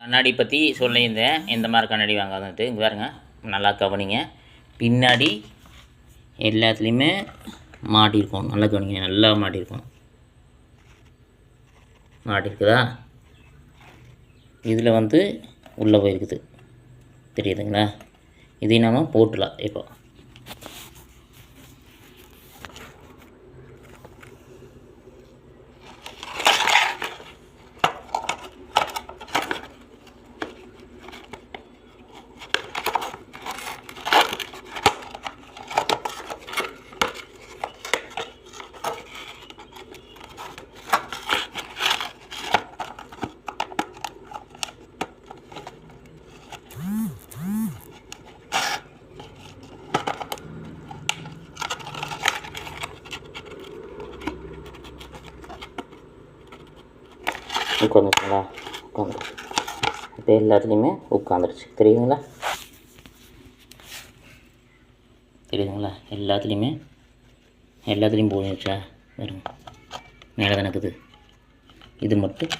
கண்ணாடி பற்றி சொல்லியிருந்தேன், எந்த மாதிரி கண்ணாடி வாங்காதுன்ட்டு. இங்கே பாருங்க, நல்லா கவனிங்க. பின்னாடி எல்லாத்துலேயுமே மாட்டியிருக்கும். நல்லா கவனிங்க, நல்லா மாட்டியிருக்கும். மாட்டிருக்குதா? இதில் வந்து உள்ளே போயிருக்குது, தெரியுதுங்களா? இதையும் நம்ம போட்டுலாம். இப்போ உட்காந்துருக்குங்களா? உட்காந்துருச்சு. இப்போ எல்லாத்துலேயுமே உட்காந்துருச்சு, தெரியுதுங்களா? தெரியுதுங்களா? எல்லாத்துலேயும் போயிடுச்சா? வருங்க, மேலே தான் இருக்குது. இது மட்டும்,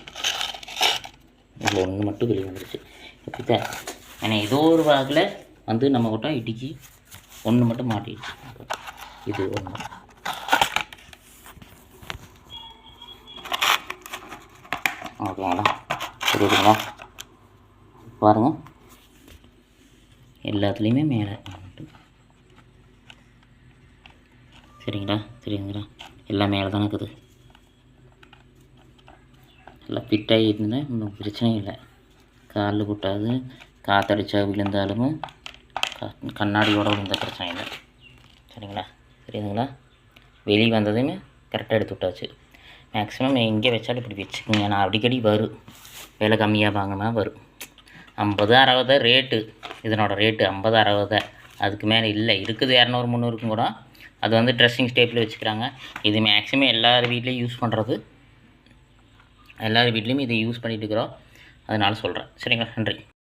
இதில் ஒன்று மட்டும் வெளியே வந்துருச்சு. இப்படி தான். ஏன்னா ஏதோ ஒரு வாக்கில் வந்து நம்ம கிட்ட இடிக்கி ஒன்று மட்டும் மாட்டிடுச்சு. இது ஒன்று. ஓகேங்களா? தெரியுதுங்களா? பாருங்கள், எல்லாத்துலேயுமே மேலே. சரிங்களா? தெரியுதுங்களா? எல்லாம் மேலே தானே இருக்குது. எல்லாம் ஃபிட்டாகி இருந்தால் ஒன்றும் பிரச்சனையும் இல்லை. காலில் கொட்டாது, காற்றடிச்சா விழுந்தாலும் கண்ணாடியோட விழுந்த பிரச்சனை இல்லை. சரிங்களா? தெரியுதுங்களா? வெளியே வந்ததுமே கரெக்டாக எடுத்து விட்டாச்சு. மேக்ஸிமம் எங்கே வச்சாலும் இப்படி வச்சுக்கோங்க. நான் அடிக்கடி வரும், விலை கம்மியாக வாங்கினா வரும். 50 60 ரேட்டு. இதனோட ரேட்டு 50 60. அதுக்கு மேலே இல்லை. இருக்குது 200 300க்கும் கூட. அது வந்து ட்ரெஸ்ஸிங் ஸ்டேப்பில் வச்சுக்கிறாங்க. இது மேக்ஸிமம் எல்லார் வீட்லேயும் யூஸ் பண்ணுறது. எல்லார் வீட்லேயும் இதை யூஸ் பண்ணிகிட்டு இருக்கிறோம். அதனால் சொல்கிறேன். சரிங்களா? நன்றி.